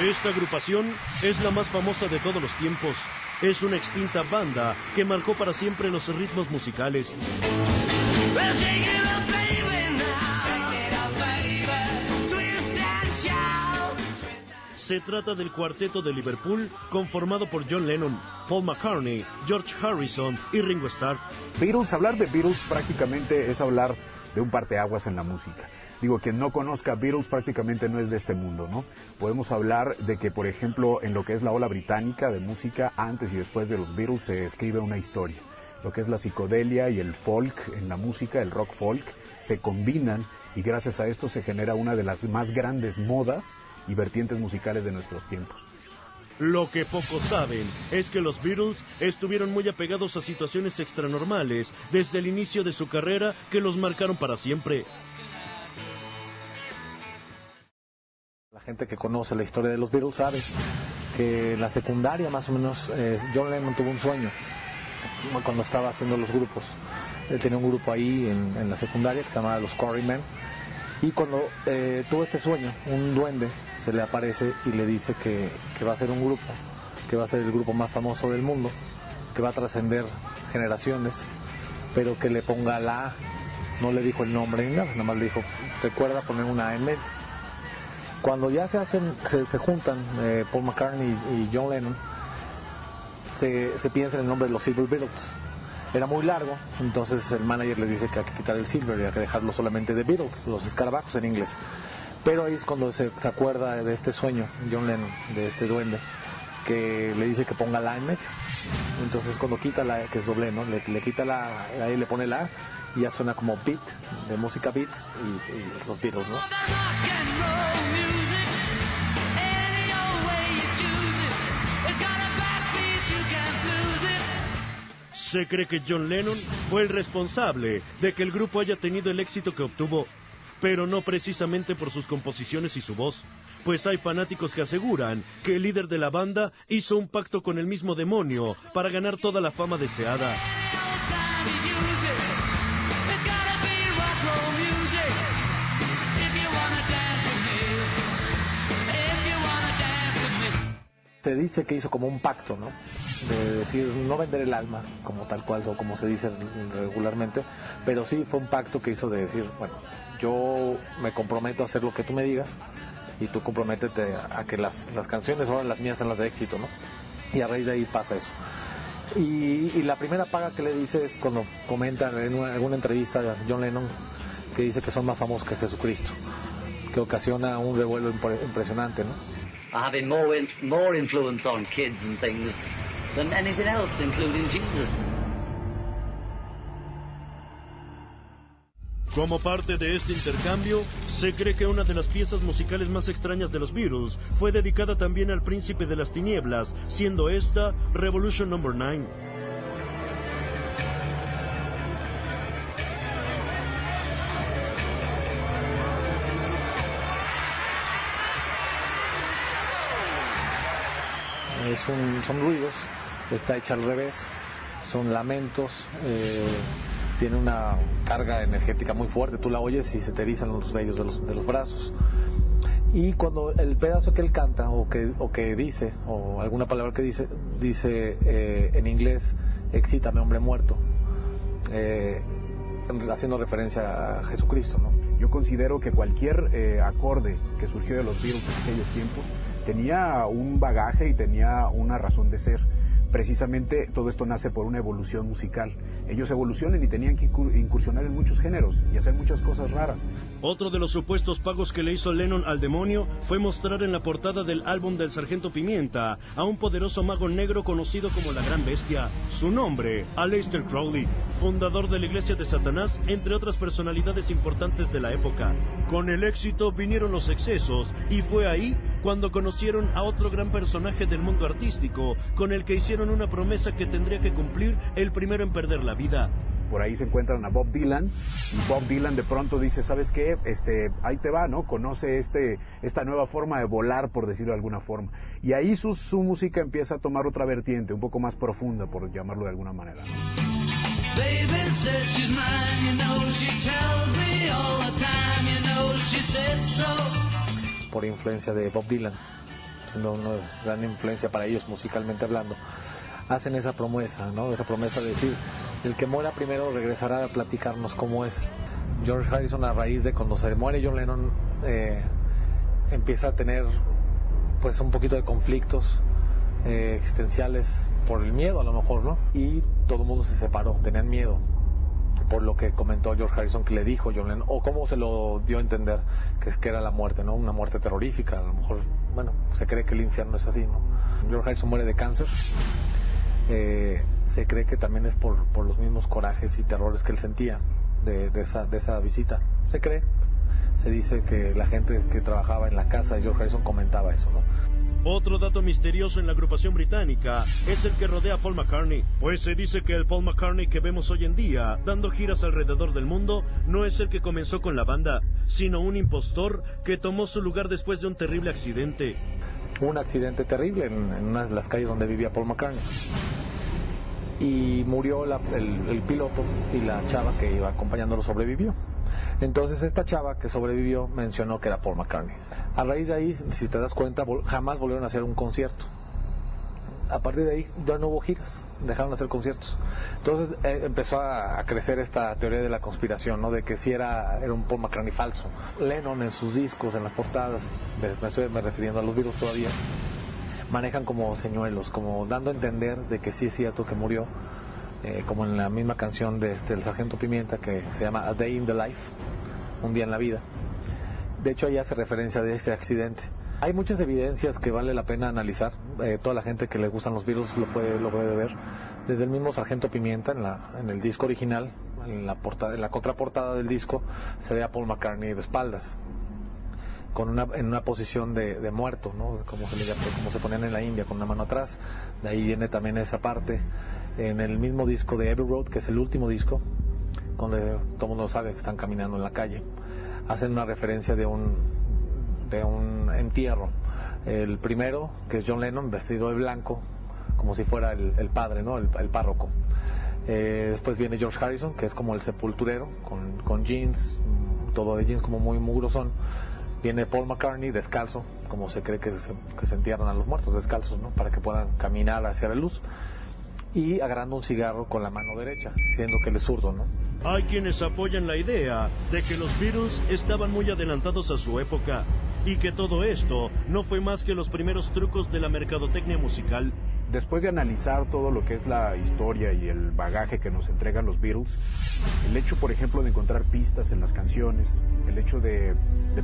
Esta agrupación es la más famosa de todos los tiempos. Es una extinta banda que marcó para siempre los ritmos musicales. Se trata del cuarteto de Liverpool, conformado por John Lennon, Paul McCartney, George Harrison y Ringo Starr. Beatles, hablar de Beatles prácticamente es hablar de un parteaguas en la música. Digo, quien no conozca Beatles prácticamente no es de este mundo, ¿no? Podemos hablar de que, por ejemplo, en lo que es la ola británica de música, antes y después de los Beatles se escribe una historia. Lo que es la psicodelia y el folk en la música, el rock folk, se combinan y gracias a esto se genera una de las más grandes modas y vertientes musicales de nuestros tiempos. Lo que pocos saben es que los Beatles estuvieron muy apegados a situaciones extranormales desde el inicio de su carrera que los marcaron para siempre. La gente que conoce la historia de los Beatles sabe que en la secundaria más o menos John Lennon tuvo un sueño cuando estaba haciendo los grupos. Él tenía un grupo ahí en la secundaria que se llamaba los Quarrymen. Y cuando tuvo este sueño, un duende se le aparece y le dice que va a ser un grupo, que va a ser el grupo más famoso del mundo, que va a trascender generaciones, pero que le ponga la A. No le dijo el nombre ni nada más le dijo, recuerda poner una A en medio. Cuando ya se juntan Paul McCartney y John Lennon, se piensa en el nombre de los Silver Beatles. Era muy largo, entonces el manager les dice que hay que quitar el Silver y hay que dejarlo solamente de Beatles, los escarabajos en inglés. Pero ahí es cuando se acuerda de este sueño, John Lennon, de este duende, que le dice que ponga la A en medio. Entonces cuando quita la A, que es doble, ¿no? Le quita la A, ahí le pone la A y ya suena como beat, de música beat y los Beatles, ¿no? Se cree que John Lennon fue el responsable de que el grupo haya tenido el éxito que obtuvo, pero no precisamente por sus composiciones y su voz, pues hay fanáticos que aseguran que el líder de la banda hizo un pacto con el mismo demonio para ganar toda la fama deseada. Se dice que hizo como un pacto, ¿no? De decir, no vender el alma, como tal cual, o como se dice regularmente, pero sí fue un pacto que hizo de decir, bueno, yo me comprometo a hacer lo que tú me digas, y tú comprométete a que las canciones ahora las mías sean las de éxito, ¿no? Y a raíz de ahí pasa eso. Y la primera paga que le dice es cuando comenta en alguna entrevista a John Lennon, que dice que son más famosos que Jesucristo, que ocasiona un revuelo impresionante, ¿no? Having more influence on kids and things than anything else, including Jesus. Como parte de este intercambio, se cree que una de las piezas musicales más extrañas de los Beatles fue dedicada también al príncipe de las tinieblas, siendo esta Revolution No. 9. Son ruidos, está hecha al revés, son lamentos, tiene una carga energética muy fuerte, tú la oyes y se te erizan los vellos de los brazos. Y cuando el pedazo que él canta o que dice, o alguna palabra que dice en inglés, excítame hombre muerto, haciendo referencia a Jesucristo, ¿no? Yo considero que cualquier acorde que surgió de los Beatles en aquellos tiempos tenía un bagaje y tenía una razón de ser. Precisamente todo esto nace por una evolución musical. Ellos evolucionan y tenían que incursionar en muchos géneros y hacer muchas cosas raras. Otro de los supuestos pagos que le hizo Lennon al demonio fue mostrar en la portada del álbum del Sargento Pimienta a un poderoso mago negro conocido como la Gran Bestia. Su nombre, Aleister Crowley, fundador de la Iglesia de Satanás, entre otras personalidades importantes de la época. Con el éxito vinieron los excesos y fue ahí cuando conocieron a otro gran personaje del mundo artístico, con el que hicieron una promesa que tendría que cumplir el primero en perder la vida. Por ahí se encuentran a Bob Dylan, y Bob Dylan de pronto dice, ¿sabes qué? Ahí te va, ¿no? Conoce esta nueva forma de volar, por decirlo de alguna forma. Y ahí su música empieza a tomar otra vertiente, un poco más profunda, por llamarlo de alguna manera. Baby says she's mine, you know she tells me all the time, you know she said so. Por influencia de Bob Dylan, siendo una gran influencia para ellos musicalmente hablando, hacen esa promesa, ¿no? Esa promesa de decir, el que muera primero regresará a platicarnos cómo es. George Harrison, a raíz de cuando se muere John Lennon, empieza a tener pues un poquito de conflictos existenciales por el miedo a lo mejor, ¿no? Y todo el mundo se separó, tenían miedo por lo que comentó George Harrison que le dijo John Lennon, o cómo se lo dio a entender que era la muerte, ¿no? Una muerte terrorífica, a lo mejor, bueno, se cree que el infierno es así, ¿no? George Harrison muere de cáncer, se cree que también es por los mismos corajes y terrores que él sentía de esa visita, se cree, se dice que la gente que trabajaba en la casa de George Harrison comentaba eso, ¿no? Otro dato misterioso en la agrupación británica es el que rodea a Paul McCartney, pues se dice que el Paul McCartney que vemos hoy en día, dando giras alrededor del mundo, no es el que comenzó con la banda, sino un impostor que tomó su lugar después de un terrible accidente. Un accidente terrible en una de las calles donde vivía Paul McCartney. Y murió el piloto y la chava que iba acompañándolo sobrevivió. Entonces esta chava que sobrevivió mencionó que era Paul McCartney. A raíz de ahí, si te das cuenta, jamás volvieron a hacer un concierto. A partir de ahí ya no hubo giras, dejaron de hacer conciertos. Entonces empezó a crecer esta teoría de la conspiración, ¿no? De que sí era un Paul McCartney falso. Lennon en sus discos, en las portadas, me estoy refiriendo a los Beatles todavía, manejan como señuelos, como dando a entender de que sí es cierto que murió, como en la misma canción de el Sargento Pimienta que se llama A Day in the Life, un día en la vida. De hecho ahí hace referencia de ese accidente. Hay muchas evidencias que vale la pena analizar, toda la gente que le gustan los Beatles lo puede ver, desde el mismo Sargento Pimienta en el disco original, en la contraportada del disco se ve a Paul McCartney de espaldas, en una posición de muerto, ¿no? Como se ponían en la India, con una mano atrás. De ahí viene también esa parte en el mismo disco de Abbey Road, que es el último disco, donde todo el mundo sabe que están caminando en la calle. Hacen una referencia de un entierro. El primero, que es John Lennon vestido de blanco, como si fuera el padre, ¿no? El párroco. Después viene George Harrison, que es como el sepulturero, con jeans, todo de jeans como muy mugrosón. Viene Paul McCartney descalzo, como se cree que se entierran a los muertos descalzos, ¿no? Para que puedan caminar hacia la luz. Y agarrando un cigarro con la mano derecha, siendo que él es zurdo, ¿no? Hay quienes apoyan la idea de que los Beatles estaban muy adelantados a su época y que todo esto no fue más que los primeros trucos de la mercadotecnia musical. Después de analizar todo lo que es la historia y el bagaje que nos entregan los Beatles, el hecho, por ejemplo, de encontrar pistas en las canciones, el hecho de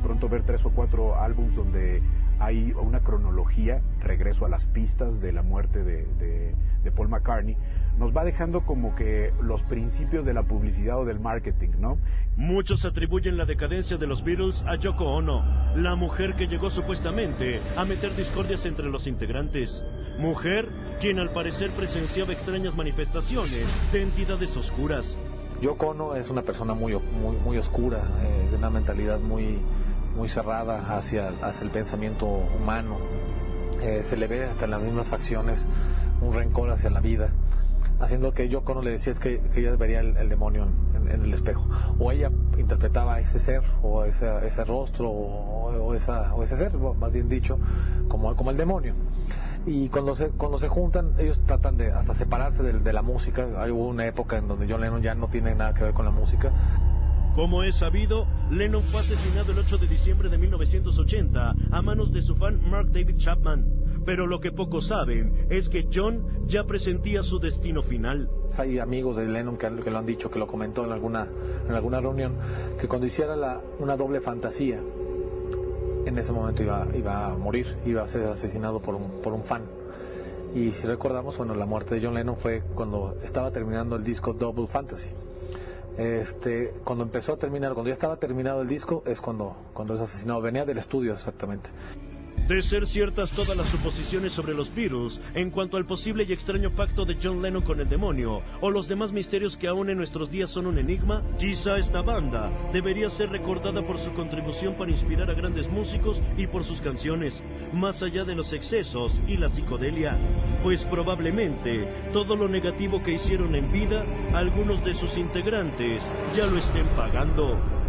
pronto ver 3 o 4 álbumes donde hay una cronología, regreso a las pistas de la muerte de Paul McCartney, nos va dejando como que los principios de la publicidad o del marketing, ¿no? Muchos atribuyen la decadencia de los Beatles a Yoko Ono, la mujer que llegó supuestamente a meter discordias entre los integrantes. Mujer quien al parecer presenciaba extrañas manifestaciones de entidades oscuras. Yoko Ono es una persona muy oscura, de una mentalidad muy cerrada hacia el pensamiento humano. Se le ve hasta en las mismas facciones un rencor hacia la vida, haciendo que Yoko Ono le decía es que ella vería el demonio en el espejo, o ella interpretaba ese ser o ese rostro o ese ser, más bien dicho, como el demonio. Y cuando se juntan, ellos tratan de hasta separarse de la música. Hubo una época en donde John Lennon ya no tiene nada que ver con la música. Como es sabido, Lennon fue asesinado el 8 de diciembre de 1980 a manos de su fan Mark David Chapman. Pero lo que pocos saben es que John ya presentía su destino final. Hay amigos de Lennon que lo han dicho, que lo comentó en alguna reunión, que cuando hiciera una doble fantasía, en ese momento iba a morir, iba a ser asesinado por un fan. Y si recordamos, bueno, la muerte de John Lennon fue cuando estaba terminando el disco Double Fantasy. Cuando ya estaba terminado el disco, es cuando es asesinado. Venía del estudio exactamente. De ser ciertas todas las suposiciones sobre los Beatles en cuanto al posible y extraño pacto de John Lennon con el demonio, o los demás misterios que aún en nuestros días son un enigma, quizá esta banda debería ser recordada por su contribución para inspirar a grandes músicos y por sus canciones, más allá de los excesos y la psicodelia. pues probablemente todo lo negativo que hicieron en vida, algunos de sus integrantes ya lo estén pagando.